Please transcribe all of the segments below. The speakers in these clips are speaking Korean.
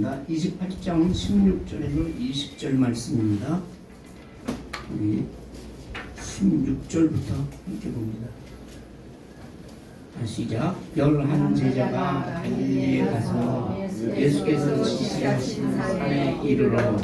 하겠습니다. 28장 16절에서 20절 말씀입니다. 우리 16절부터 함께 봅니다. 시작. 11 제자가 갈릴리에 가서 예수께서 지시하신 산에 이르러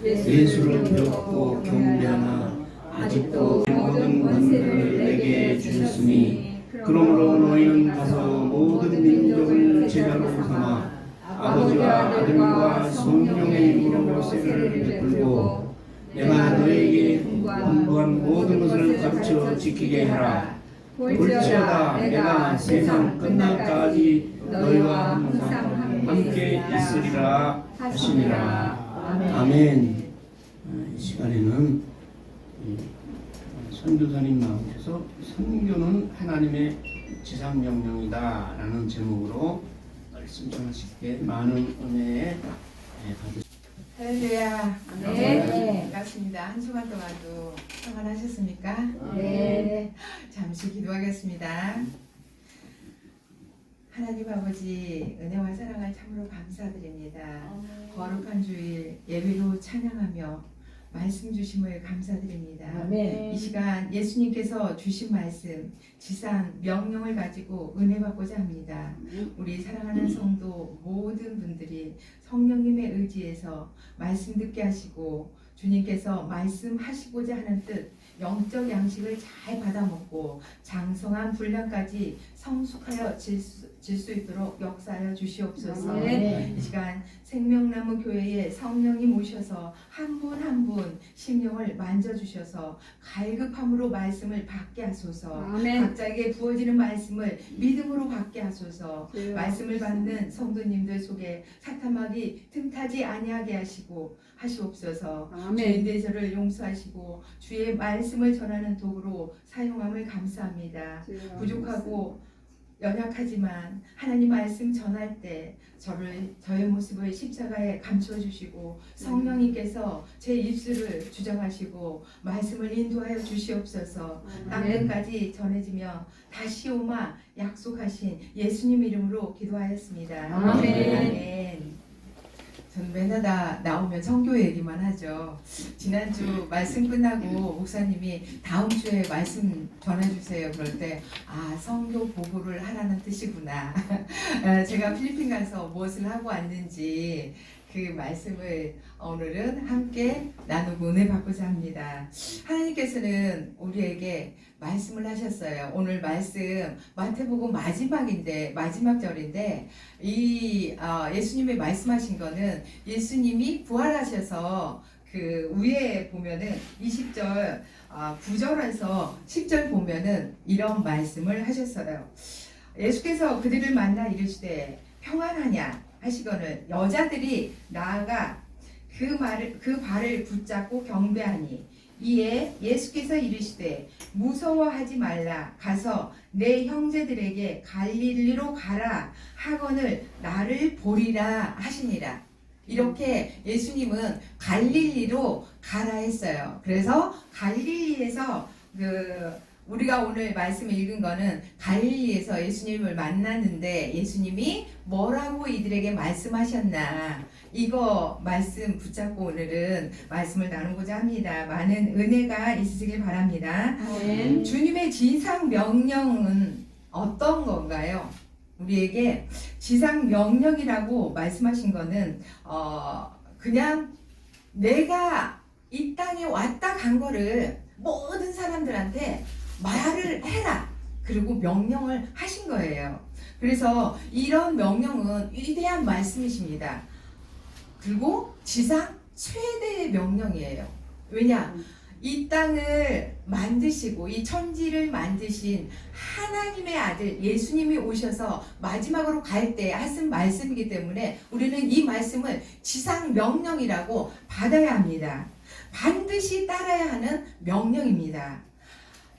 예수를 배웠고 경배하나 아직도 모든 권세를 내게 주셨으니 그러므로 너희는 가서 모든 민족을 제자로 삼아 아버지와 아들과 성령의 이름으로 묘세를 베풀고 내가 너에게 분부한 모든 것을 가르쳐 지키게 하라. 볼지어다 내가 세상 끝날까지 너희와 항상 함께 있으리라 하시니라. 아멘. 이 시간에는 선교사님 나오셔서 선교는 하나님의 지상명령이다 라는 제목으로 말씀 전하시기에 많은 은혜 받으십니다. 할렐루야. 네. 반갑습니다. 한 주간 동안도 평안하셨습니까? 네. 잠시 기도하겠습니다. 하나님 아버지 은혜와 사랑을 참으로 감사드립니다. 거룩한 주일 예배로 찬양하며 말씀 주심을 감사드립니다. 아멘. 이 시간 예수님께서 주신 말씀 지상 명령을 가지고 은혜 받고자 합니다. 우리 사랑하는 성도 모든 분들이 성령님의 의지에서 말씀 듣게 하시고 주님께서 말씀하시고자 하는 뜻 영적 양식을 잘 받아먹고 장성한 분량까지 성숙하여 질 수 있도록 역사하여 주시옵소서. 아멘. 이 시간 생명나무 교회에 성령님 오셔서 한 분 한 분 심령을 만져주셔서 갈급함으로 말씀을 받게 하소서. 아멘. 각자에게 부어지는 말씀을 믿음으로 받게 하소서. 네. 말씀을 받는 성도님들 속에 사탄막이 틈타지 아니하게 하시고 하시옵소서. 아멘. 주인의 저를 용서하시고 주의 말씀을 전하는 도구로 사용함을 감사합니다. 부족하고 연약하지만 하나님 말씀 전할 때 저의 모습을 십자가에 감춰 주시고 성령님께서 제 입술을 주장하시고 말씀을 인도하여 주시옵소서. 땅끝까지 전해지며 다시 오마 약속하신 예수님 이름으로 기도하였습니다. 아멘. 저는 맨날 나오면 선교 얘기만 하죠. 지난주 말씀 끝나고 목사님이 다음 주에 말씀 전해주세요. 그럴 때 선교 보고를 하라는 뜻이구나. 제가 필리핀 가서 무엇을 하고 왔는지 그 말씀을 오늘은 함께 나누고 은혜 받고자 합니다. 하나님께서는 우리에게 말씀을 하셨어요. 오늘 말씀 마태복음 마지막 절인데 이 예수님이 말씀하신 거는 예수님이 부활하셔서 그 위에 보면은 20절 9절에서 10절 보면은 이런 말씀을 하셨어요. 예수께서 그들을 만나 이르시되 평안하냐 하시거늘 여자들이 나아가 그 발을 붙잡고 경배하니 이에 예수께서 이르시되 무서워하지 말라 가서 내 형제들에게 갈릴리로 가라 하거늘 나를 보리라 하시니라. 이렇게 예수님은 갈릴리로 가라 했어요. 그래서 갈릴리에서 우리가 오늘 말씀을 읽은 거는 갈릴리에서 예수님을 만났는데 예수님이 뭐라고 이들에게 말씀하셨나 이거 말씀 붙잡고 오늘은 말씀을 나누고자 합니다. 많은 은혜가 있으시길 바랍니다. 아멘. 주님의 지상 명령은 어떤 건가요? 우리에게 지상 명령이라고 말씀하신 거는 그냥 내가 이 땅에 왔다 간 거를 모든 사람들한테 말을 해라. 그리고 명령을 하신 거예요. 그래서 이런 명령은 위대한 말씀이십니다. 그리고 지상 최대의 명령이에요. 왜냐? 이 땅을 만드시고 이 천지를 만드신 하나님의 아들 예수님이 오셔서 마지막으로 갈 때 하신 말씀이기 때문에 우리는 이 말씀을 지상 명령이라고 받아야 합니다. 반드시 따라야 하는 명령입니다.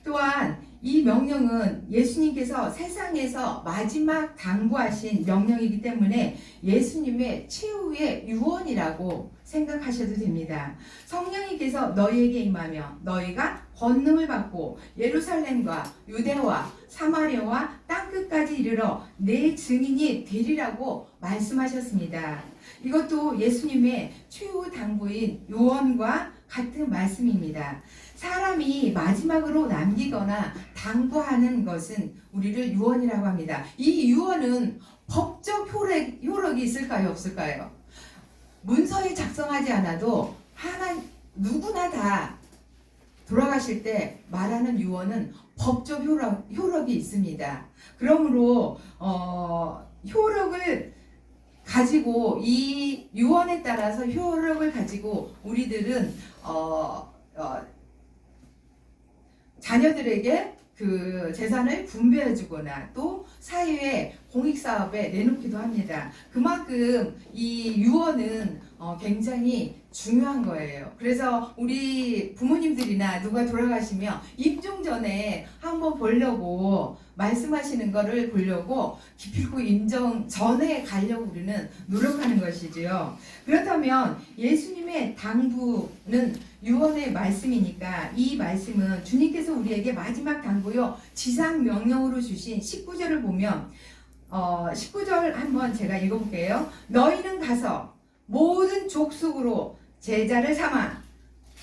또한 이 명령은 예수님께서 세상에서 마지막 당부하신 명령이기 때문에 예수님의 최후의 유언이라고 생각하셔도 됩니다. 성령님께서 너희에게 임하며 너희가 권능을 받고 예루살렘과 유대와 사마리아와 땅끝까지 이르러 내 증인이 되리라고 말씀하셨습니다. 이것도 예수님의 최후 당부인 요원과 같은 말씀입니다. 사람이 마지막으로 남기거나 당부하는 것은 우리를 유언이라고 합니다. 이 유언은 법적 효력이 있을까요? 없을까요? 문서에 작성하지 않아도 누구나 다 돌아가실 때 말하는 유언은 법적 효력이 있습니다. 그러므로 효력을 가지고 이 유언에 따라서 효력을 가지고 우리들은 자녀들에게 그 재산을 분배해주거나 또 사회의 공익사업에 내놓기도 합니다. 그만큼 이 유언은 굉장히 중요한 거예요. 그래서 우리 부모님들이나 누가 돌아가시면 입종 전에 한번 보려고 말씀하시는 거를 보려고 기필코 인정 전에 가려고 우리는 노력하는 것이지요. 그렇다면 예수님의 당부는 유언의 말씀이니까 이 말씀은 주님께서 우리에게 마지막 당부요 지상 명령으로 주신 19절을 보면 19절 한번 제가 읽어볼게요. 너희는 가서 모든 족속으로 제자를 삼아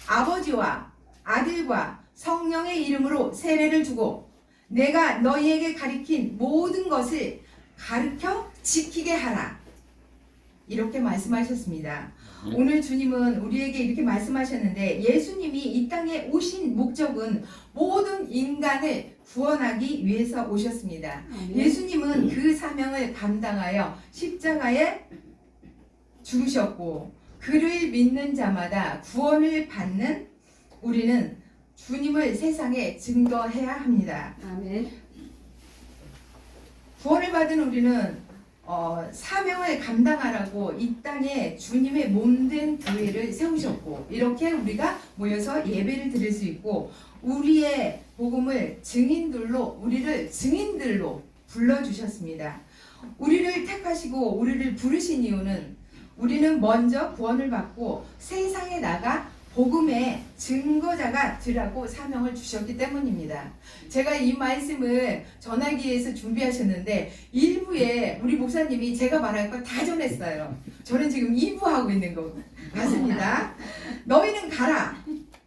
아버지와 아들과 성령의 이름으로 세례를 주고 내가 너희에게 가르친 모든 것을 가르쳐 지키게 하라. 이렇게 말씀하셨습니다. 오늘 주님은 우리에게 이렇게 말씀하셨는데 예수님이 이 땅에 오신 목적은 모든 인간을 구원하기 위해서 오셨습니다. 예수님은 그 사명을 감당하여 십자가에 죽으셨고 그를 믿는 자마다 구원을 받는 우리는 주님을 세상에 증거해야 합니다. 아멘. 구원을 받은 우리는 사명을 감당하라고 이 땅에 주님의 몸된 교회를 세우셨고 이렇게 우리가 모여서 예배를 드릴 수 있고 우리의 복음을 우리를 증인들로 불러주셨습니다. 우리를 택하시고 우리를 부르신 이유는 우리는 먼저 구원을 받고 세상에 나가 복음의 증거자가 되라고 사명을 주셨기 때문입니다. 제가 이 말씀을 전하기 위해서 준비하셨는데 1부에 우리 목사님이 제가 말할 거 다 전했어요. 저는 지금 2부 하고 있는 것 같습니다. 너희는 가라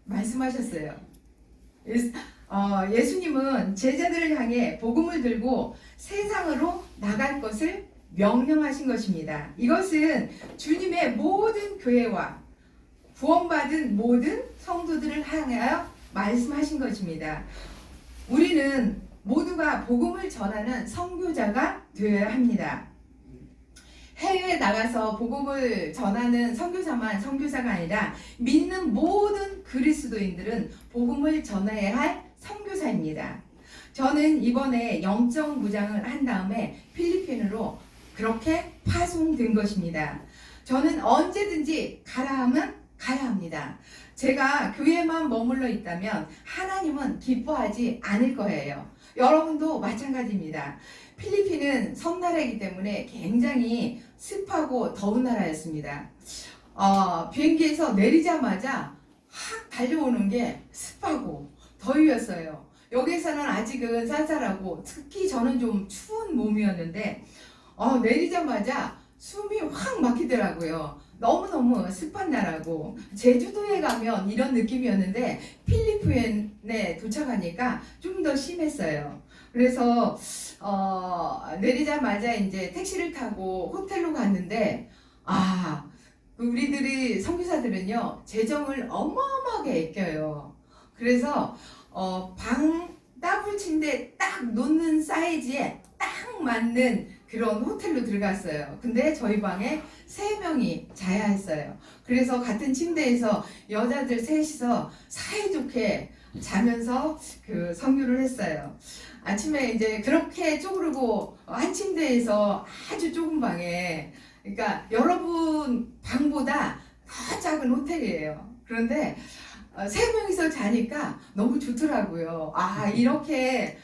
말씀하셨어요. 예수님은 제자들을 향해 복음을 들고 세상으로 나갈 것을 명령하신 것입니다. 이것은 주님의 모든 교회와 구원받은 모든 성도들을 향하여 말씀하신 것입니다. 우리는 모두가 복음을 전하는 선교자가 되어야 합니다. 해외에 나가서 복음을 전하는 선교사만 선교사가 아니라 믿는 모든 그리스도인들은 복음을 전해야 할 선교사입니다. 저는 이번에 영적 무장을 한 다음에 필리핀으로 그렇게 파송된 것입니다. 저는 언제든지 가라 하면 가야 합니다. 제가 교회만 머물러 있다면 하나님은 기뻐하지 않을 거예요. 여러분도 마찬가지입니다. 필리핀은 섬나라이기 때문에 굉장히 습하고 더운 나라였습니다. 비행기에서 내리자마자 확 달려오는 게 습하고 더위였어요. 여기서는 아직은 쌀쌀하고 특히 저는 좀 추운 몸이었는데 내리자마자 숨이 확 막히더라고요. 너무너무 습한 나라고 제주도에 가면 이런 느낌이었는데 필리핀에 도착하니까 좀 더 심했어요. 그래서 내리자마자 이제 택시를 타고 호텔로 갔는데 우리들이 선교사들은요 재정을 어마어마하게 아껴요. 그래서 방 더블 침대 딱 놓는 사이즈에 딱 맞는 그런 호텔로 들어갔어요. 근데 저희 방에 3명이 자야 했어요. 그래서 같은 침대에서 여자들 셋이서 사이좋게 자면서 그 성교를 했어요. 아침에 이제 그렇게 쪼그르고 한 침대에서 아주 좁은 방에, 그러니까 여러분 방보다 더 작은 호텔이에요. 그런데 3명이서 자니까 너무 좋더라고요. 이렇게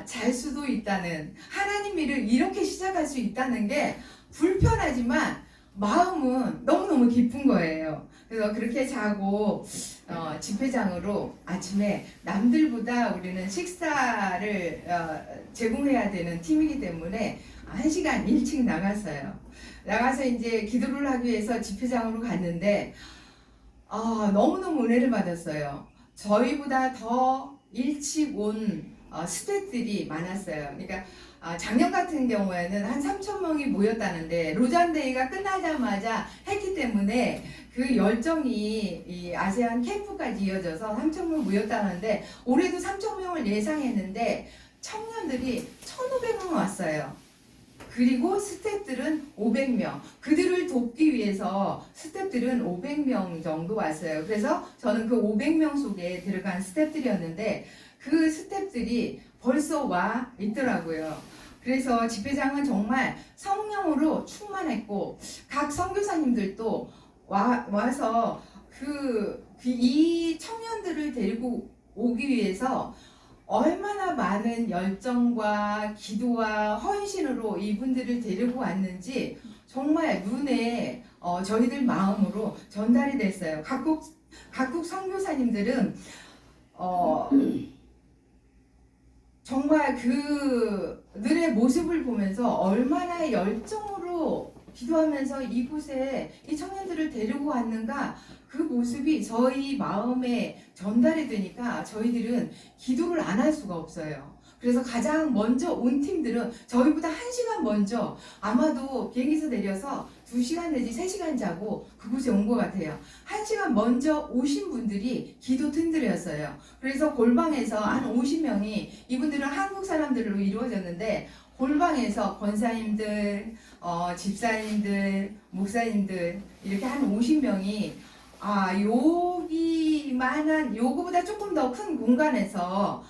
잘 수도 있다는, 하나님 일을 이렇게 시작할 수 있다는 게 불편하지만 마음은 너무너무 기쁜 거예요. 그래서 그렇게 자고 집회장으로 아침에 남들보다 우리는 식사를 제공해야 되는 팀이기 때문에 1시간 일찍 나갔어요. 나가서 이제 기도를 하기 위해서 집회장으로 갔는데 너무너무 은혜를 받았어요. 저희보다 더 일찍 온 스태프들이 많았어요. 그러니까 작년 같은 경우에는 한 3,000명이 모였다는데 로잔데이가 끝나자마자 했기 때문에 그 열정이 이 아세안 캠프까지 이어져서 3,000명 모였다는데 올해도 3,000명을 예상했는데 청년들이 1,500명 왔어요. 그리고 스태프들은 500명. 그들을 돕기 위해서 스태프들은 500명 정도 왔어요. 그래서 저는 그 500명 속에 들어간 스태프들이었는데 그 스태프들이 벌써 와 있더라고요. 그래서 집회장은 정말 성령으로 충만했고 각 선교사님들도 와서 이 청년들을 데리고 오기 위해서 얼마나 많은 열정과 기도와 헌신으로 이분들을 데리고 왔는지 정말 눈에 저희들 마음으로 전달이 됐어요. 각국 선교사님들은 정말 그들의 모습을 보면서 얼마나 열정으로 기도하면서 이곳에 이 청년들을 데리고 왔는가 그 모습이 저희 마음에 전달이 되니까 저희들은 기도를 안 할 수가 없어요. 그래서 가장 먼저 온 팀들은 저희보다 1시간 먼저 아마도 비행기에서 내려서 2시간 내지 3시간 자고 그곳에 온 것 같아요. 1시간 먼저 오신 분들이 기도 팀들이었어요. 그래서 골방에서 한 50명이 이분들은 한국 사람들로 이루어졌는데 골방에서 권사님들, 집사님들, 목사님들 이렇게 한 50명이 여기만한 요거보다 조금 더 큰 공간에서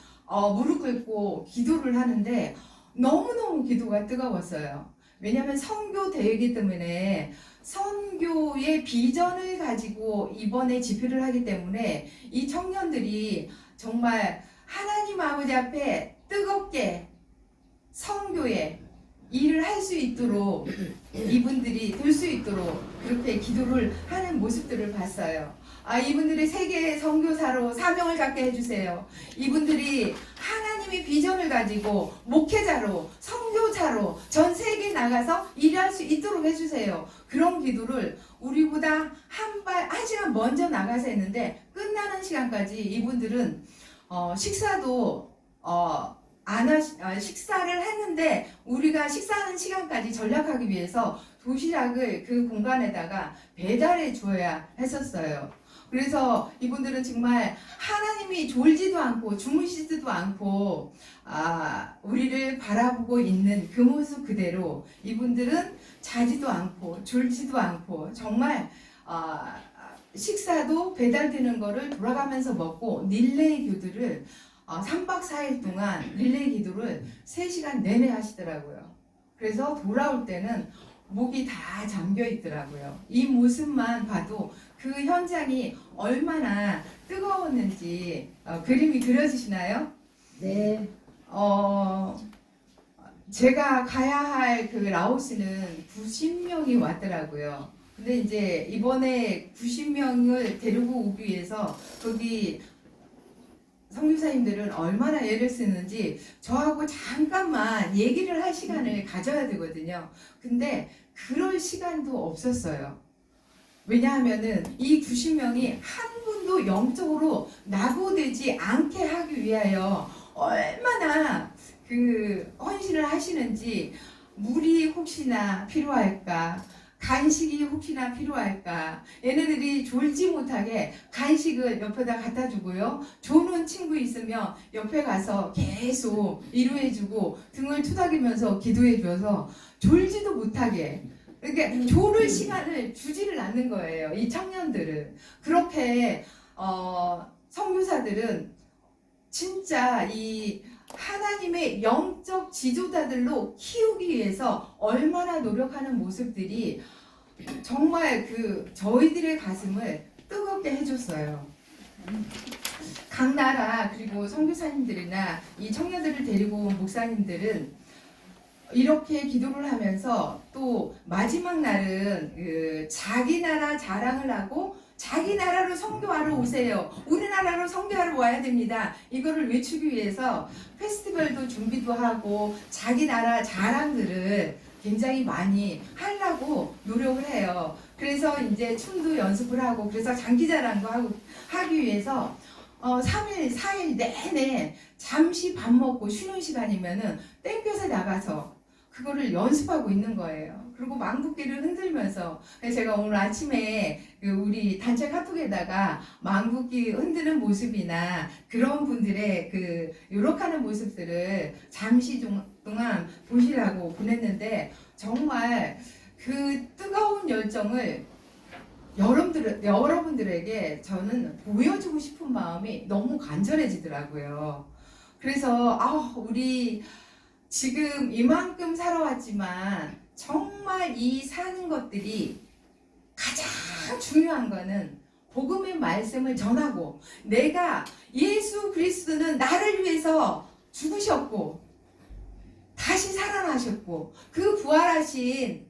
무릎 꿇고 기도를 하는데 너무너무 기도가 뜨거웠어요. 왜냐하면 선교 대회이기 때문에 선교의 비전을 가지고 이번에 집회를 하기 때문에 이 청년들이 정말 하나님 아버지 앞에 뜨겁게 선교에 일을 할 수 있도록 이분들이 될 수 있도록 그렇게 기도를 하는 모습들을 봤어요. 이분들이 세계 선교사로 사명을 갖게 해주세요. 이분들이 하나님의 비전을 가지고 목회자로 선교사로 전 세계에 나가서 일할 수 있도록 해주세요. 그런 기도를 우리보다 한 시간 먼저 나가서 했는데 끝나는 시간까지 이분들은 식사도 식사를 했는데 우리가 식사하는 시간까지 전략하기 위해서 도시락을 그 공간에다가 배달해 주어야 했었어요. 그래서 이분들은 정말 하나님이 졸지도 않고 주무시지도 않고 우리를 바라보고 있는 그 모습 그대로 이분들은 자지도 않고 졸지도 않고 정말 식사도 배달되는 거를 돌아가면서 먹고 릴레이 기도를 3박 4일 동안 릴레이 기도를 3시간 내내 하시더라고요. 그래서 돌아올 때는 목이 다 잠겨 있더라고요. 이 모습만 봐도 그 현장이 얼마나 뜨거웠는지 그림이 그려지시나요? 네. 제가 가야 할 그 라오스는 90명이 왔더라고요. 근데 이제 이번에 90명을 데리고 오기 위해서 거기 선교사님들은 얼마나 애를 쓰는지 저하고 잠깐만 얘기를 할 시간을 가져야 되거든요. 근데 그럴 시간도 없었어요. 왜냐하면은 이 90명이 한 분도 영적으로 낙오되지 않게 하기 위하여 얼마나 그 헌신을 하시는지 물이 혹시나 필요할까? 간식이 혹시나 필요할까? 얘네들이 졸지 못하게 간식을 옆에다 갖다 주고요. 조는 친구 있으면 옆에 가서 계속 위로해주고 등을 투닥이면서 기도해 줘서 졸지도 못하게. 그러니까 졸을 시간을 주지를 않는 거예요. 이 청년들은. 그렇게 선교사들은 진짜 이 하나님의 영적 지도자들로 키우기 위해서 얼마나 노력하는 모습들이 정말 저희들의 가슴을 뜨겁게 해줬어요. 각 나라 그리고 선교사님들이나 이 청년들을 데리고 온 목사님들은 이렇게 기도를 하면서 또 마지막 날은 자기 나라 자랑을 하고 자기 나라로 선교하러 오세요. 우리나라로 선교하러 와야 됩니다. 이거를 외치기 위해서 페스티벌도 준비도 하고 자기 나라 자랑들을 굉장히 많이 하려고 노력을 해요. 그래서 이제 춤도 연습을 하고 그래서 장기자랑도 하기 위해서 3일, 4일 내내 잠시 밥 먹고 쉬는 시간이면은 땡볕에 나가서 그거를 연습하고 있는 거예요. 그리고 망국기를 흔들면서 제가 오늘 아침에 우리 단체 카톡에다가 망국기 흔드는 모습이나 그런 분들의 그 요렇게하는 모습들을 잠시 동안 보시라고 보냈는데 정말 그 뜨거운 열정을 여러분들에게 저는 보여주고 싶은 마음이 너무 간절해지더라고요. 그래서 우리 지금 이만큼 살아왔지만 정말 이 사는 것들이 가장 중요한 거는 복음의 말씀을 전하고 내가 예수 그리스도는 나를 위해서 죽으셨고 다시 살아나셨고 그 부활하신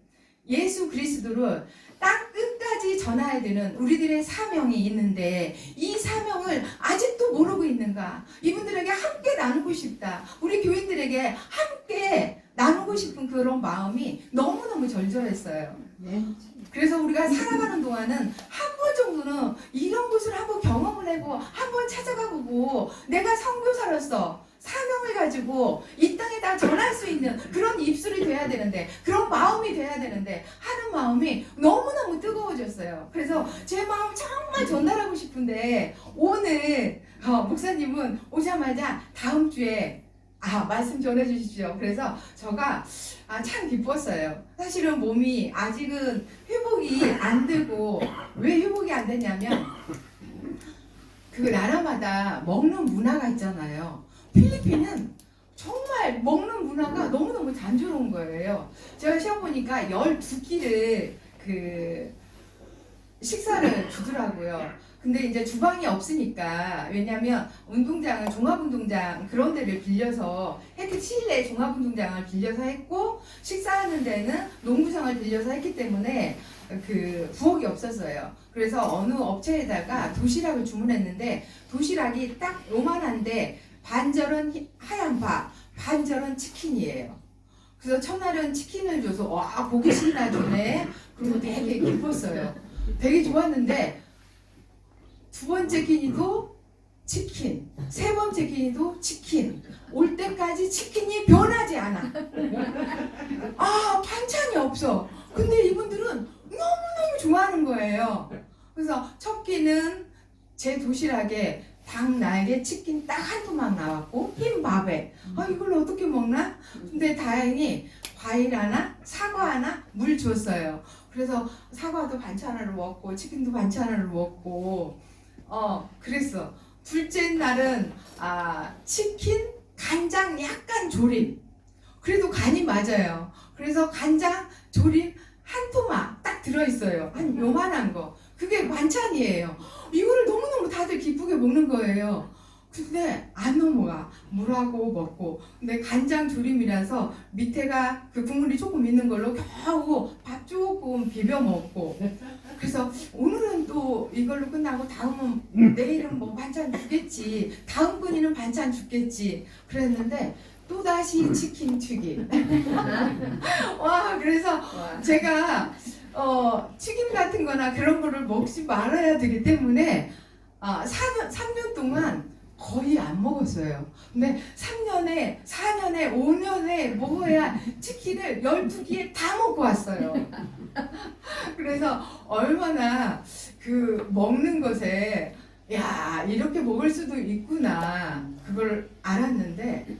예수 그리스도를 딱 끝까지 전해야 되는 우리들의 사명이 있는데 이 사명을 아직도 모르고 있는가? 이분들에게 함께 나누고 싶다. 우리 교인들에게 함께 나누고 싶은 그런 마음이 너무너무 절절했어요. 그래서 우리가 살아가는 동안은 한 번 정도는 이런 곳을 한번 경험을 해보고 한번 찾아가 보고 내가 선교사로서 사명을 가지고 이 땅에다 전할 수 있는 그런 입술이 돼야 되는데 그런 마음이 돼야 되는데 하는 마음이 너무너무 뜨거워졌어요. 그래서 제 마음 정말 전달하고 싶은데 오늘 목사님은 오자마자 다음 주에 말씀 전해주십시오. 그래서 제가 참 기뻤어요. 사실은 몸이 아직은 회복이 안 되고 왜 회복이 안 되냐면 그 나라마다 먹는 문화가 있잖아요. 필리핀은 정말 먹는 문화가 너무너무 단조로운 거예요. 제가 시험 보니까 12끼를 식사를 주더라고요. 근데 이제 주방이 없으니까 왜냐면 운동장은 종합운동장 그런 데를 빌려서 했기 실내 종합운동장을 빌려서 했고 식사하는 데는 농구장을 빌려서 했기 때문에 부엌이 없었어요. 그래서 어느 업체에다가 도시락을 주문했는데 도시락이 딱 요만한데 반절은 하얀 밥, 반절은 치킨이에요. 그래서 첫날은 치킨을 줘서 와 고기 신나 주네. 그리고 되게 기뻤어요. 되게 좋았는데 두 번째 끼니도 치킨, 세 번째 끼니도 치킨. 올 때까지 치킨이 변하지 않아. 반찬이 없어. 근데 이분들은 너무너무 좋아하는 거예요. 그래서 첫 끼는 제 도시락에 닭 날개 치킨 딱 한 토막 나왔고 흰 밥에 이걸 어떻게 먹나? 근데 다행히 과일 하나, 사과 하나, 물 줬어요. 그래서 사과도 반찬으로 먹고 치킨도 반찬으로 먹고 그랬어. 둘째 날은 치킨, 간장 약간 조림. 그래도 간이 맞아요. 그래서 간장, 조림 한 토막 딱 들어있어요. 한 요만한 거. 그게 반찬이에요. 이거를 너무너무 다들 기쁘게 먹는 거예요. 근데 안 넘어가. 물하고 먹고. 근데 간장 조림이라서 밑에가 그 국물이 조금 있는 걸로 겨우 밥 조금 비벼 먹고. 그래서 오늘은 또 이걸로 끝나고 다음은 내일은 뭐 반찬 주겠지. 다음 분이는 반찬 주겠지. 그랬는데 또다시 치킨 튀김. 그래서 제가 튀김 같은 거나 그런 거를 먹지 말아야 되기 때문에 3년 동안 거의 안 먹었어요. 근데 3년에, 4년에, 5년에 먹어야 치킨을 12끼에 다 먹고 왔어요. 그래서 얼마나 먹는 것에 이렇게 먹을 수도 있구나 그걸 알았는데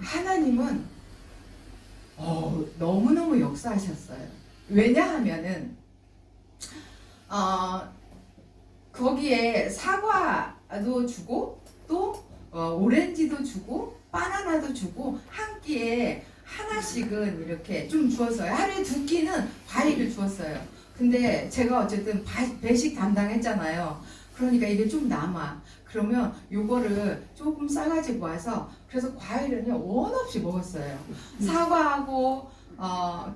하나님은 너무너무 역사하셨어요. 왜냐하면은 거기에 사과도 주고 또 오렌지도 주고 바나나도 주고 한 끼에 하나씩은 이렇게 좀 주었어요. 하루에 2끼는 과일을 주었어요. 근데 제가 어쨌든 배식 담당했잖아요. 그러니까 이게 좀 남아. 그러면 요거를 조금 싸가지고 와서 그래서 과일은요 원 없이 먹었어요. 사과하고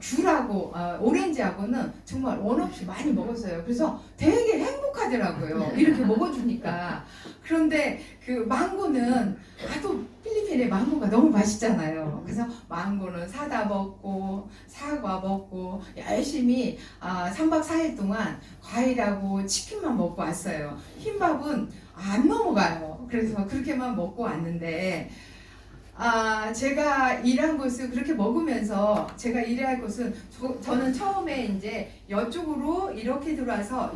귤하고 오렌지하고는 정말 원 없이 많이 먹었어요. 그래서 되게 행복한 행복하더라고요. 이렇게 먹어주니까. 그런데 그 망고는 또 필리핀의 망고가 너무 맛있잖아요. 그래서 망고는 사다 먹고 사과 먹고 열심히 3박 4일 동안 과일하고 치킨만 먹고 왔어요. 흰밥은 안 넘어가요. 그래서 그렇게만 먹고 왔는데 제가 일한 곳은 그렇게 먹으면서 제가 일할 곳은 저는 처음에 이제 이쪽으로 이렇게 들어와서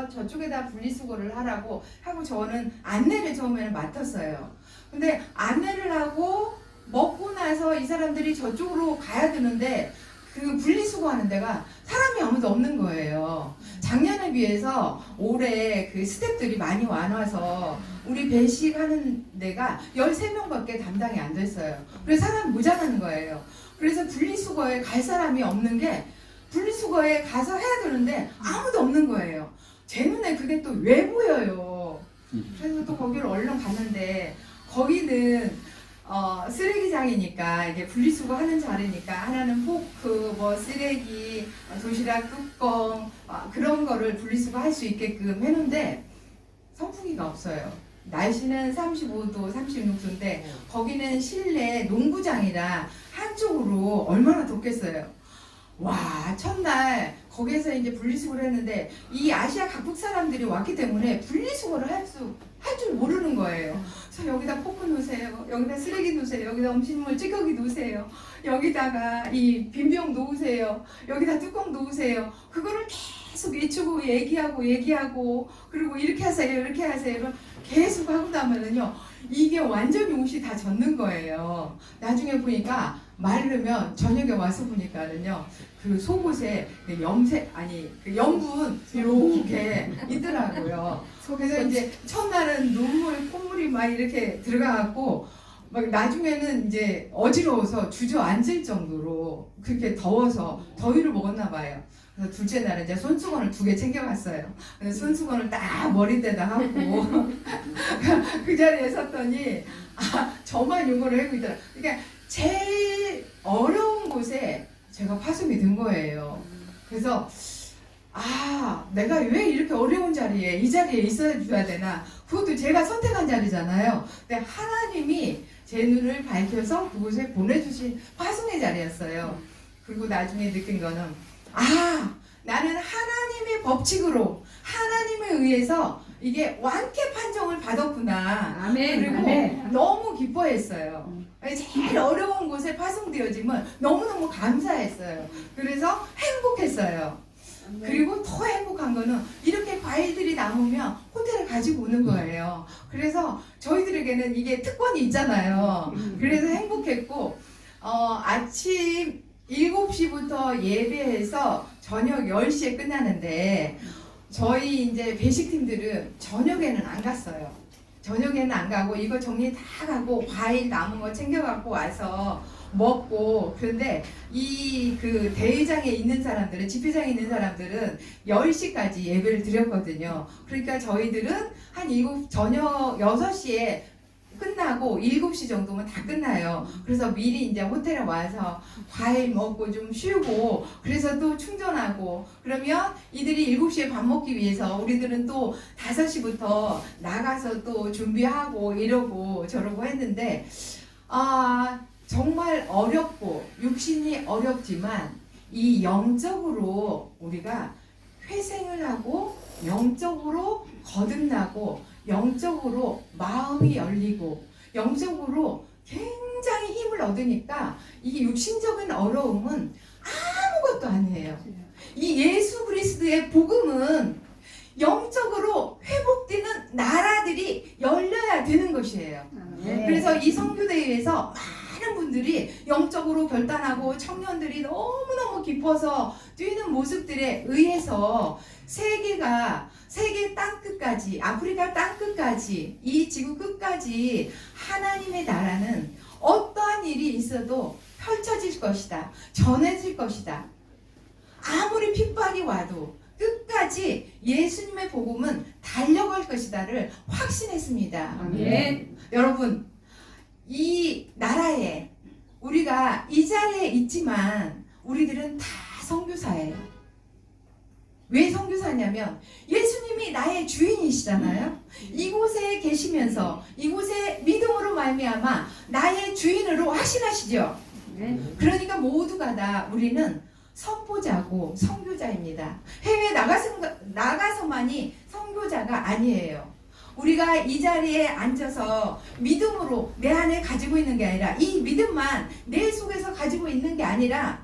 저쪽에다 분리수거를 하라고 하고 저는 안내를 처음에는 맡았어요. 근데 안내를 하고 먹고 나서 이 사람들이 저쪽으로 가야 되는데 그 분리수거하는 데가 사람이 아무도 없는 거예요. 작년에 비해서 올해 그 스태프들이 많이 와서 우리 배식하는 데가 13명밖에 담당이 안 됐어요. 그래서 사람이 모자라는 거예요. 그래서 분리수거에 갈 사람이 없는 게 분리수거에 가서 해야 되는데 아무도 없는 거예요. 제 눈에 그게 또 왜 보여요. 그래서 또 거기를 얼른 갔는데 거기는 쓰레기장이니까 이게 분리수거 하는 자리니까 하나는 포크, 쓰레기, 도시락 뚜껑 그런 거를 분리수거 할 수 있게끔 해놓은데 선풍기가 없어요. 날씨는 35도, 36도인데 거기는 실내 농구장이라 한쪽으로 얼마나 덥겠어요. 와, 첫날 거기에서 이제 분리수거를 했는데 이 아시아 각국 사람들이 왔기 때문에 분리수거를 할 줄 모르는 거예요. 그래서 여기다 포크 놓으세요. 여기다 쓰레기 놓으세요. 여기다 음식물 찌꺼기 놓으세요. 여기다가 이 빈병 놓으세요. 여기다 뚜껑 놓으세요. 그거를 계속 외치고 얘기하고 그리고 이렇게 하세요. 계속 하고 나면은요 이게 완전히 옷이 다 젖는 거예요. 나중에 보니까 마르면 저녁에 와서 보니까는요 그 속옷에 그 염분 이렇게 있더라고요. 그래서 이제 첫날은 콧물이 막 이렇게 들어가갖고 막 나중에는 이제 어지러워서 주저앉을 정도로 그렇게 더워서 더위를 먹었나 봐요. 그래서 둘째 날은 이제 손수건을 2개 챙겨갔어요. 그래서 손수건을 딱 머리대다 하고 그 자리에 섰더니 저만 요거를 하고 있더라. 그러니까 제일 어려운 곳에 제가 파송이 된 거예요. 그래서 내가 왜 이렇게 어려운 자리에 이 자리에 있어줘야 되나. 그것도 제가 선택한 자리잖아요. 근데 하나님이 제 눈을 밝혀서 그곳에 보내주신 파송의 자리였어요. 그리고 나중에 느낀 거는 나는 하나님의 법칙으로 하나님에 의해서 이게 완쾌 판정을 받았구나. 아멘. 그리고 아멘. 너무 기뻐했어요. 제일 어려운 곳에 파송되어지면 너무너무 감사했어요. 그래서 행복했어요. 그리고 더 행복한 거는 이렇게 과일들이 남으면 호텔에 가지고 오는 거예요. 그래서 저희들에게는 이게 특권이 있잖아요. 그래서 행복했고 아침 7시부터 예배해서 저녁 10시에 끝나는데 저희 이제 배식팀들은 저녁에는 안 갔어요. 저녁에는 안 가고 이거 정리 다 하고 과일 남은 거 챙겨갖고 와서 먹고. 그런데 이 그 대회장에 있는 사람들은 집회장에 있는 사람들은 10시까지 예배를 드렸거든요. 그러니까 저희들은 저녁 6시에 끝나고 7시 정도면 다 끝나요. 그래서 미리 이제 호텔에 와서 과일 먹고 좀 쉬고 그래서 또 충전하고 그러면 이들이 7시에 밥 먹기 위해서 우리들은 또 5시부터 나가서 또 준비하고 이러고 저러고 했는데 정말 어렵고 육신이 어렵지만 이 영적으로 우리가 회생을 하고 영적으로 거듭나고 영적으로 마음이 열리고 영적으로 굉장히 힘을 얻으니까 이 육신적인 어려움은 아무것도 아니에요. 이 예수 그리스도의 복음은 영적으로 회복되는 나라들이 열려야 되는 것이에요. 그래서 이 선교대회에서 많은 분들이 영적으로 결단하고 청년들이 너무너무 기뻐서 뛰는 모습들에 의해서 세계 땅끝까지, 아프리카 땅끝까지, 이 지구 끝까지 하나님의 나라는 어떠한 일이 있어도 펼쳐질 것이다. 전해질 것이다. 아무리 핍박이 와도 끝까지 예수님의 복음은 달려갈 것이다를 확신했습니다. 아멘. 여러분, 이 나라에 우리가 이 자리에 있지만 우리들은 다 선교사예요. 왜 선교사냐면 예수님이 나의 주인이시잖아요. 이곳에 계시면서 이곳에 믿음으로 말미암아 나의 주인으로 하시나시죠. 그러니까 모두가 다 우리는 선포자고 선교자입니다. 해외 나가서만이 선교자가 아니에요. 우리가 이 자리에 앉아서 믿음으로 내 안에 가지고 있는 게 아니라 이 믿음만 내 속에서 가지고 있는 게 아니라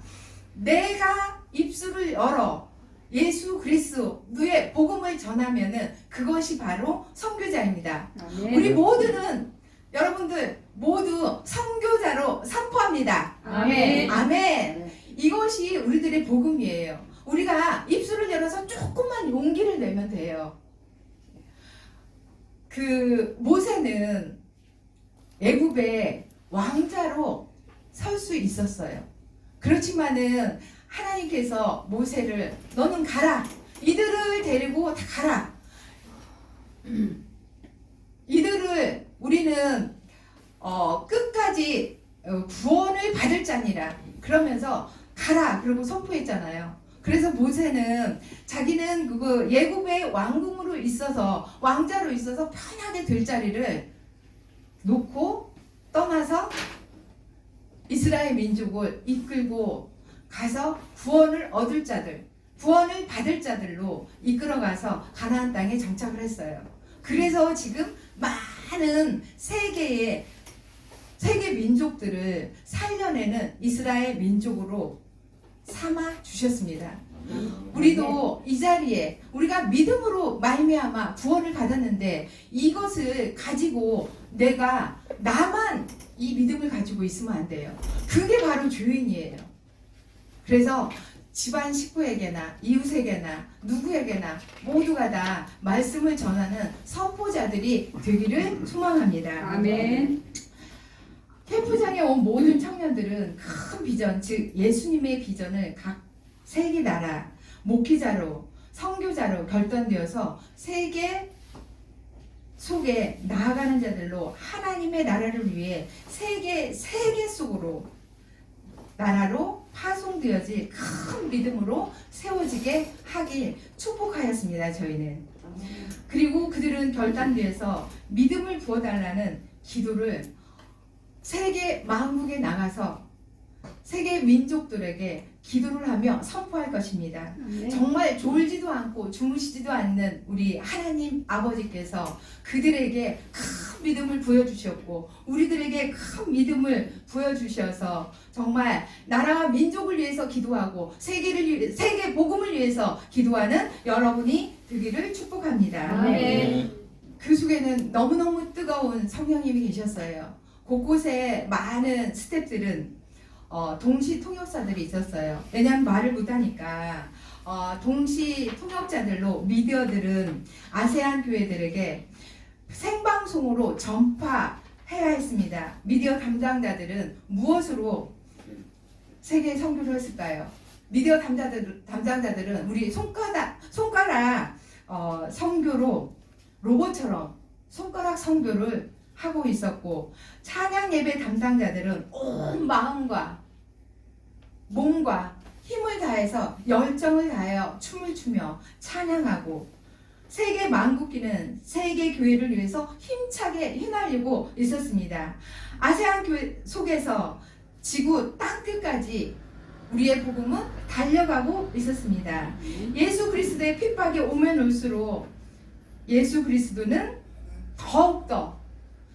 내가 입술을 열어 예수 그리스도의 복음을 전하면은 그것이 바로 선교자입니다. 우리 모두는 여러분들 모두 선교자로 선포합니다. 아멘. 아멘. 이것이 우리들의 복음이에요. 우리가 입술을 열어서 조금만 용기를 내면 돼요. 그 모세는 애굽의 왕자로 설 수 있었어요. 그렇지만은 하나님께서 모세를 너는 가라. 이들을 데리고 다 가라. 이들을 우리는 끝까지 구원을 받을 자니라. 그러면서 가라. 그러고 선포했잖아요. 그래서 모세는 자기는 그 예굽의 왕궁으로 있어서 왕자로 있어서 편하게 될 자리를 놓고 떠나서 이스라엘 민족을 이끌고 가서 구원을 얻을 자들, 구원을 받을 자들로 이끌어가서 가나안 땅에 정착을 했어요. 그래서 지금 많은 세계 민족들을 살려내는 이스라엘 민족으로 삼아 주셨습니다. 우리도 이 자리에 우리가 믿음으로 말미암아 구원을 받았는데 이것을 가지고 나만 이 믿음을 가지고 있으면 안 돼요. 그게 바로 주인이에요. 그래서 집안 식구에게나 이웃에게나 누구에게나 모두가 다 말씀을 전하는 선포자들이 되기를 소망합니다. 아멘. 캠프장에 온 모든 청년들은 큰 비전, 즉 예수님의 비전을 각 세계 나라 목회자로 선교자로 결단되어서 세계 속에 나아가는 자들로 하나님의 나라를 위해 세계 속으로 나라로 파송되어질 큰 믿음으로 세워지게 하길 축복하였습니다. 저희는. 그리고 그들은 결단되어서 믿음을 부어달라는 기도를 세계 만국에 나가서 세계 민족들에게 기도를 하며 선포할 것입니다. 정말 졸지도 않고 주무시지도 않는 우리 하나님 아버지께서 그들에게 큰 믿음을 부여주셨고 우리들에게 큰 믿음을 부여주셔서 정말 나라와 민족을 위해서 기도하고 세계 복음을 위해서 기도하는 여러분이 되기를 축복합니다. 아멘. 그 속에는 너무너무 뜨거운 성령님이 계셨어요. 곳곳에 많은 스태프들은 동시 통역사들이 있었어요. 왜냐하면 말을 못하니까 동시 통역자들로 미디어들은 아세안 교회들에게 생방송으로 전파해야 했습니다. 미디어 담당자들은 무엇으로 세계 선교를 했을까요? 미디어 담당자들은 우리 손가락 선교로 로봇처럼 손가락 선교를 하고 있었고 찬양 예배 담당자들은 온 마음과 몸과 힘을 다해서 열정을 다하여 춤을 추며 찬양하고 세계 만국기는 세계 교회를 위해서 힘차게 휘날리고 있었습니다. 아세안 교회 속에서 지구 땅끝까지 우리의 복음은 달려가고 있었습니다. 예수 그리스도의 핍박이 오면 올수록 예수 그리스도는 더욱더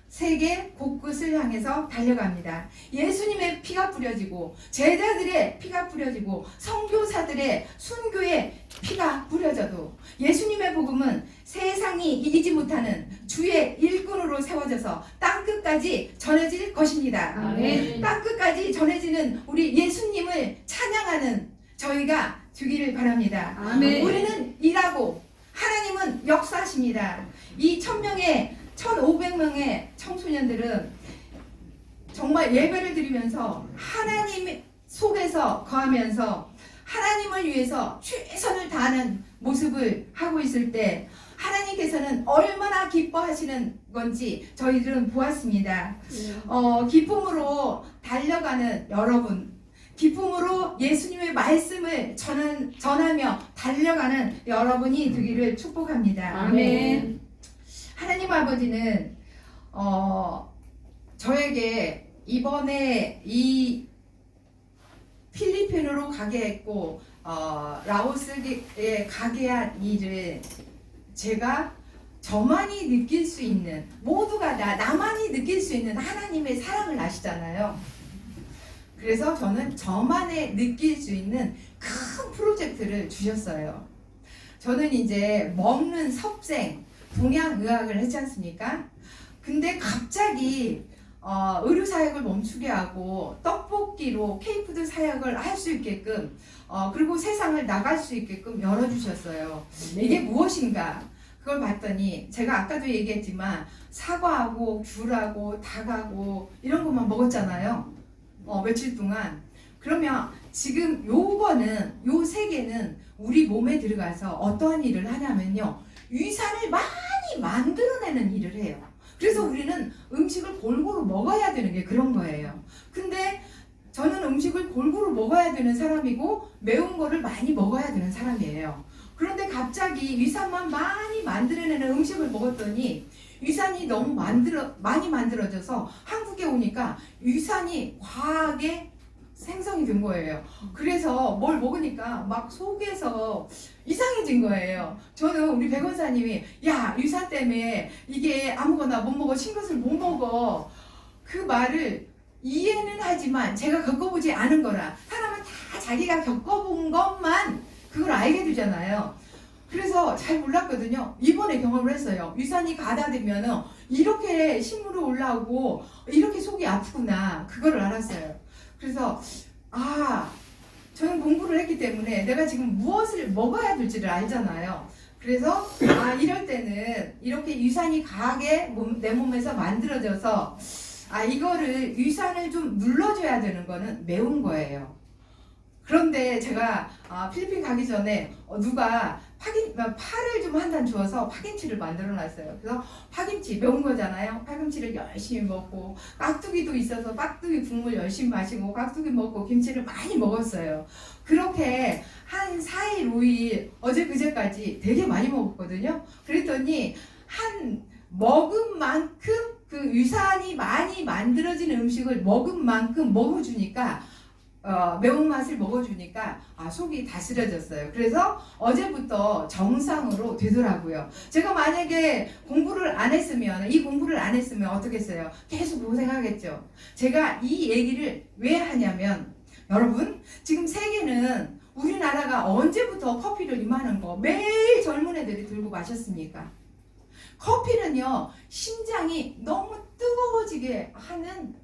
세계 곳곳을 향해서 달려갑니다. 예수님의 피가 뿌려지고 제자들의 피가 뿌려지고 선교사들의 순교의 피가 뿌려져도 예수님의 복음은 세상이 이기지 못하는 주의 일꾼으로 세워져서 땅끝까지 전해질 것입니다. 아멘. 땅끝까지 전해지는 우리 예수님을 찬양하는 저희가 되기를 바랍니다. 아멘. 우리는 일하고 하나님은 역사하십니다. 이 1,500명의 청소년들은 정말 예배를 드리면서 하나님 속에서 거하면서 하나님을 위해서 최선을 다하는 모습을 하고 있을 때 하나님께서는 얼마나 기뻐하시는 건지 저희들은 보았습니다. 기쁨으로 달려가는 여러분, 기쁨으로 예수님의 말씀을 전하며 달려가는 여러분이 되기를 축복합니다. 아멘. 하나님 아버지는 저에게 이번에 이 필리핀으로 가게 했고 라오스에 가게 한 일을 제가 저만이 느낄 수 있는, 모두가 나만이 느낄 수 있는 하나님의 사랑을 아시잖아요. 그래서 저는 저만의 느낄 수 있는 큰 프로젝트를 주셨어요. 저는 이제 먹는 섭생, 동양의학을 했지 않습니까? 근데 갑자기 의료 사역을 멈추게 하고 떡볶이로 K푸드 사역을 할 수 있게끔 그리고 세상을 나갈 수 있게끔 열어주셨어요. 이게 무엇인가? 그걸 봤더니 제가 아까도 얘기했지만 사과하고 귤하고 닭하고 이런 것만 먹었잖아요. 며칠 동안. 그러면 지금 요거는 요 세 개는 우리 몸에 들어가서 어떠한 일을 하냐면요. 위산을 많이 만들어내는 일을 해요. 그래서 우리는 음식을 골고루 먹어야 되는 게 그런 거예요. 근데 저는 음식을 골고루 먹어야 되는 사람이고 매운 거를 많이 먹어야 되는 사람이에요. 그런데 갑자기 위산만 많이 만들어내는 음식을 먹었더니 위산이 너무 많이 만들어져서 한국에 오니까 위산이 과하게 생성이 된 거예요. 그래서 뭘 먹으니까 막 속에서 이상해진 거예요. 저는 우리 백원사님이 야 위산 때문에 이게 아무거나 못 먹어, 신 것을 못 먹어, 그 말을 이해는 하지만 제가 겪어보지 않은 거라, 사람은 다 자기가 겪어본 것만 그걸 알게 되잖아요. 그래서 잘 몰랐거든요. 이번에 경험을 했어요. 위산이 가다되면 이렇게 식물이 올라오고 이렇게 속이 아프구나, 그거를 알았어요. 그래서 저는 공부를 했기 때문에 내가 지금 무엇을 먹어야 될지를 알잖아요. 그래서 이럴 때는 이렇게 위산이 강하게 내 몸에서 만들어져서 이거를 위산을 좀 눌러줘야 되는 거는 매운 거예요. 그런데 제가 필리핀 가기 전에 누가 파를 좀 한 단 주어서 파김치를 만들어 놨어요. 그래서 파김치 매운 거잖아요. 파김치를 열심히 먹고 깍두기도 있어서 깍두기 국물 열심히 마시고 깍두기 먹고 김치를 많이 먹었어요. 그렇게 한 4일 5일 어제 그제까지 되게 많이 먹었거든요. 그랬더니 한 먹은 만큼 그 위산이 많이 만들어지는 음식을 먹은 만큼 먹어주니까 매운맛을 먹어주니까 속이 다스려졌어요. 그래서 어제부터 정상으로 되더라고요. 제가 만약에 공부를 안 했으면, 이 공부를 안 했으면 어떻게 했어요? 계속 고생하겠죠. 제가 이 얘기를 왜 하냐면, 여러분 지금 세계는 우리나라가 언제부터 커피를 이만한 거 매일 젊은 애들이 들고 마셨습니까? 커피는요, 심장이 너무 뜨거워지게 하는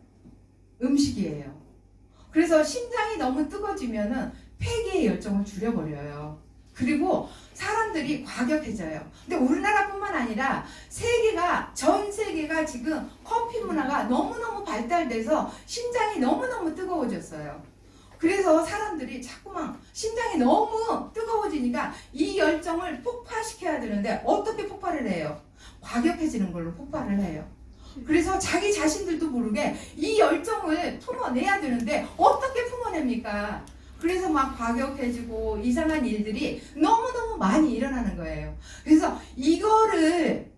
음식이에요. 그래서 심장이 너무 뜨거워지면은 폐기의 열정을 줄여버려요. 그리고 사람들이 과격해져요. 근데 우리나라뿐만 아니라 전 세계가 지금 커피 문화가 너무너무 발달돼서 심장이 너무너무 뜨거워졌어요. 그래서 사람들이 자꾸만 심장이 너무 뜨거워지니까 이 열정을 폭발시켜야 되는데 어떻게 폭발을 해요? 과격해지는 걸로 폭발을 해요. 그래서 자기 자신들도 모르게 이 열정을 품어내야 되는데 어떻게 품어냅니까? 그래서 막 과격해지고 이상한 일들이 너무너무 많이 일어나는 거예요. 그래서 이거를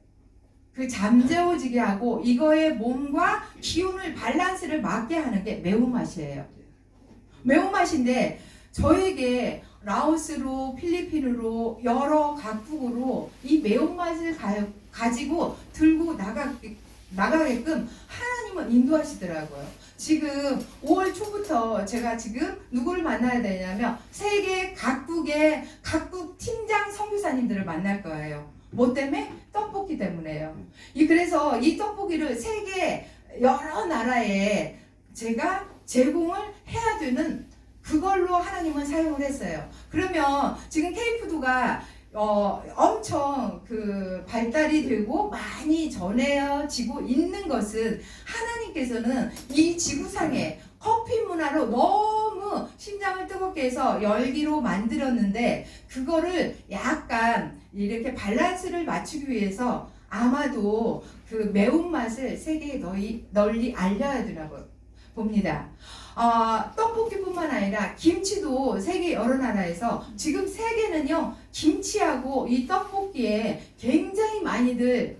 잠재워지게 하고 이거의 몸과 기운을 밸런스를 맞게 하는 게 매운맛이에요. 매운맛인데 저에게 라오스로 필리핀으로 여러 각국으로 이 매운맛을 가지고 들고 나가게끔 하나님은 인도하시더라고요. 지금 5월 초부터 제가 지금 누구를 만나야 되냐면 세계 각국의 각국 팀장 선교사님들을 만날 거예요. 뭐 때문에? 떡볶이 때문에요. 그래서 이 떡볶이를 세계 여러 나라에 제가 제공을 해야 되는, 그걸로 하나님은 사용을 했어요. 그러면 지금 K푸드가 엄청 발달이 되고 많이 전해지고 있는 것은 하나님께서는 이 지구상에 커피 문화로 너무 심장을 뜨겁게 해서 열기로 만들었는데 그거를 약간 이렇게 밸런스를 맞추기 위해서 아마도 그 매운맛을 세계에 널리 알려야 되나 봐요. 봅니다. 떡볶이뿐만 아니라 김치도 세계 여러 나라에서 지금 세계는요 김치하고 이 떡볶이에 굉장히 많이들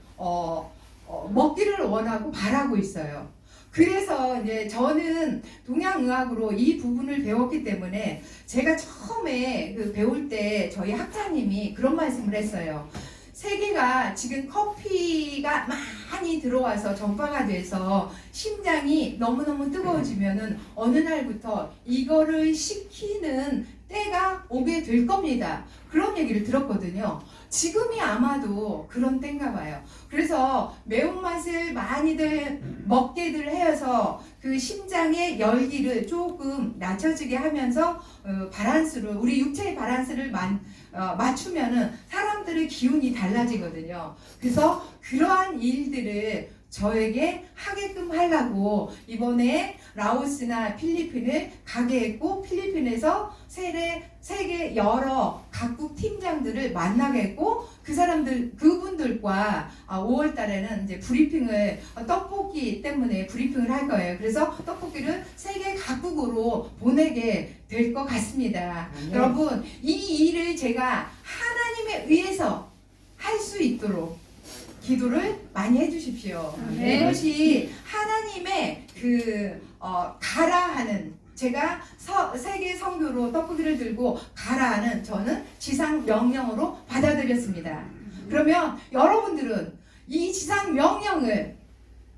먹기를 원하고 바라고 있어요. 그래서 이제 저는 동양의학으로 이 부분을 배웠기 때문에 제가 처음에 그 배울 때 저희 학자님이 그런 말씀을 했어요. 세계가 지금 커피가 많이 들어와서 전파가 돼서 심장이 너무너무 뜨거워지면은 어느 날부터 이거를 식히는 때가 오게 될 겁니다. 그런 얘기를 들었거든요. 지금이 아마도 그런 때인가 봐요. 그래서 매운맛을 많이들 먹게들 해서 그 심장의 열기를 조금 낮춰지게 하면서 바란스를 우리 육체의 바란스를 맞추면은 사람들의 기운이 달라지거든요. 그래서 그러한 일들을 저에게 하게끔 하려고 이번에 라오스나 필리핀을 가게 했고 필리핀에서 세계 여러 각국 팀장들을 만나게 했고 그분들과 5월 달에는 이제 브리핑을 떡볶이 때문에 브리핑을 할 거예요. 그래서 떡볶이를 세계 각국으로 보내게 될 것 같습니다. 여러분 이 일을 제가 하나님에 의해서 할 수 있도록 기도를 많이 해주십시오. 이것이 하나님의 가라 하는 제가 세계 선교로 떡볶이를 들고 가라 하는 저는 지상 명령으로 받아들였습니다. 그러면 여러분들은 이 지상 명령을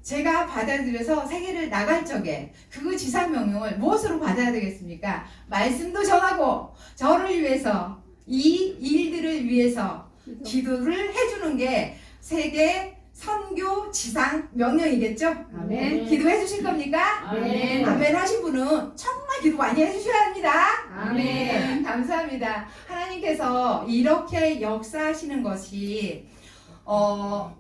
제가 받아들여서 세계를 나갈 적에 그 지상 명령을 무엇으로 받아야 되겠습니까? 말씀도 전하고 저를 위해서 이 일들을 위해서 기도를 해주는 게 세계 선교 지상 명령이겠죠? 아멘. 기도해 주실 겁니까? 아멘. 아멘 하신 분은 정말 기도 많이 해주셔야 합니다. 아멘. 감사합니다. 하나님께서 이렇게 역사하시는 것이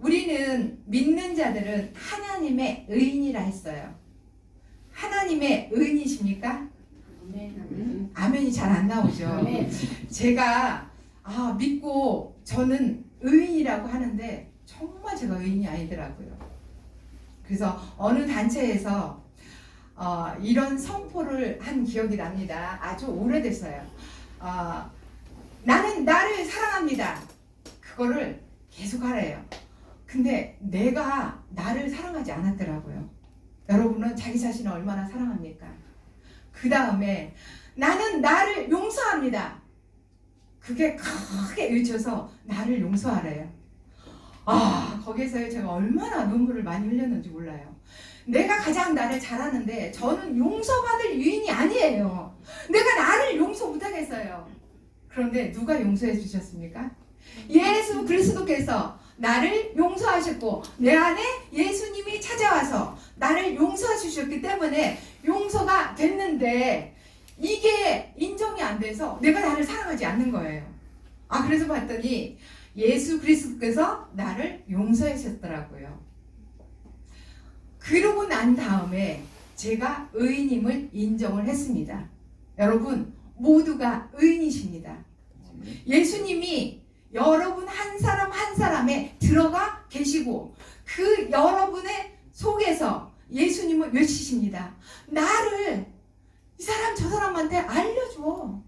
우리는 믿는 자들은 하나님의 의인이라 했어요. 하나님의 의인이십니까? 아멘이 잘 안 나오죠. 아멘. 제가 믿고 저는 의인이라고 하는데 정말 제가 의인이 아니더라고요. 그래서 어느 단체에서 이런 선포를 한 기억이 납니다. 아주 오래됐어요. 나는 나를 사랑합니다. 그거를 계속 하래요. 근데 내가 나를 사랑하지 않았더라고요. 여러분은 자기 자신을 얼마나 사랑합니까? 그 다음에 나는 나를 용서합니다. 그게 크게 외쳐서 나를 용서하래요. 거기에서 제가 얼마나 눈물을 많이 흘렸는지 몰라요. 내가 가장 나를 잘하는데 저는 용서받을 유인이 아니에요. 내가 나를 용서 못하겠어요. 그런데 누가 용서해 주셨습니까? 예수 그리스도께서 나를 용서하셨고 내 안에 예수님이 찾아와서 나를 용서해 주셨기 때문에 용서가 됐는데 이게 인정이 안 돼서 내가 나를 사랑하지 않는 거예요. 그래서 봤더니 예수 그리스도께서 나를 용서하셨더라고요. 그러고 난 다음에 제가 의인임을 인정을 했습니다. 여러분 모두가 의인이십니다. 예수님이 여러분 한 사람 한 사람에 들어가 계시고 그 여러분의 속에서 예수님을 외치십니다. 나를 이 사람 저 사람한테 알려줘.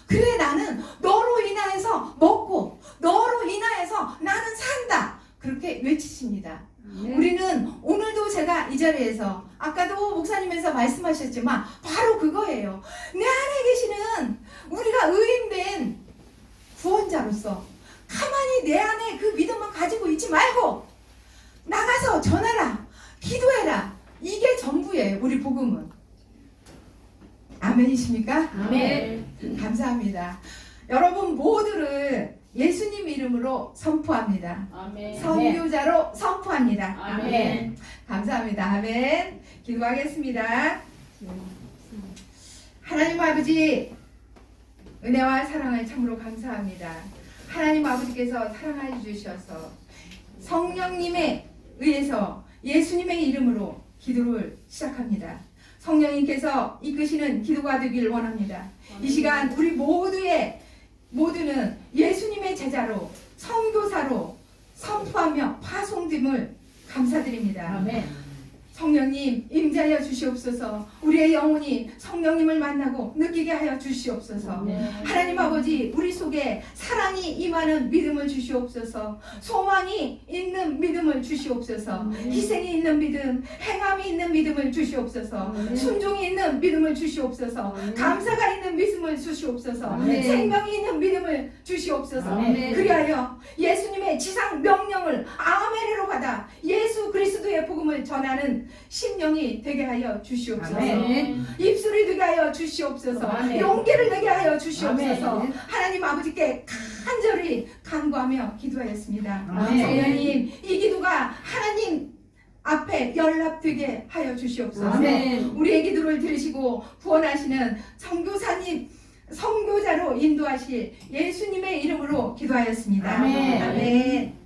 그래 나는 너로 인하여서 먹고 너로 인하여서 나는 산다. 그렇게 외치십니다. 우리는 오늘도 제가 이 자리에서 아까도 목사님에서 말씀하셨지만 바로 그거예요. 내 안에 계시는 우리가 의인된 구원자로서 가만히 내 안에 그 믿음만 가지고 있지 말고 나가서 전하라, 기도해라. 이게 전부예요. 우리 복음은. 아멘이십니까? 아멘. 감사합니다. 여러분 모두를 예수님 이름으로 선포합니다. 아멘. 선교자로 선포합니다. 아멘. 감사합니다. 아멘. 기도하겠습니다. 하나님 아버지 은혜와 사랑을 참으로 감사합니다. 하나님 아버지께서 사랑해 주셔서 성령님에 의해서 예수님의 이름으로 기도를 시작합니다. 성령님께서 이끄시는 기도가 되길 원합니다. 이 시간 우리 모두는 예수님의 제자로 선교사로 선포하며 파송됨을 감사드립니다. 아멘. 성령님 임재하여 주시옵소서. 우리의 영혼이 성령님을 만나고 느끼게 하여 주시옵소서. 하나님 아버지, 우리 속에 사랑이 임하는 믿음을 주시옵소서. 소망이 있는 믿음을 주시옵소서. 희생이 있는 믿음, 행함이 있는 믿음을 주시옵소서. 순종이 있는 믿음을 주시옵소서. 감사가 있는 믿음을 주시옵소서. 생명이 있는 믿음을 주시옵소서. 그리하여 예수님의 지상 명령을 아멘으로 받아 예수 그리스도의 복음을 전하는 심령이 되게 하여 주시옵소서. 입술이 되게 하여 주시옵소서. 용기를 내게 하여 주시옵소서. 하나님 아버지께 간절히 간구하며 기도하였습니다. 성령님, 이 기도가 하나님 앞에 연락되게 하여 주시옵소서. 우리의 기도를 들으시고 구원하시는 선교사님, 선교자로 인도하실 예수님의 이름으로 기도하였습니다. 아멘.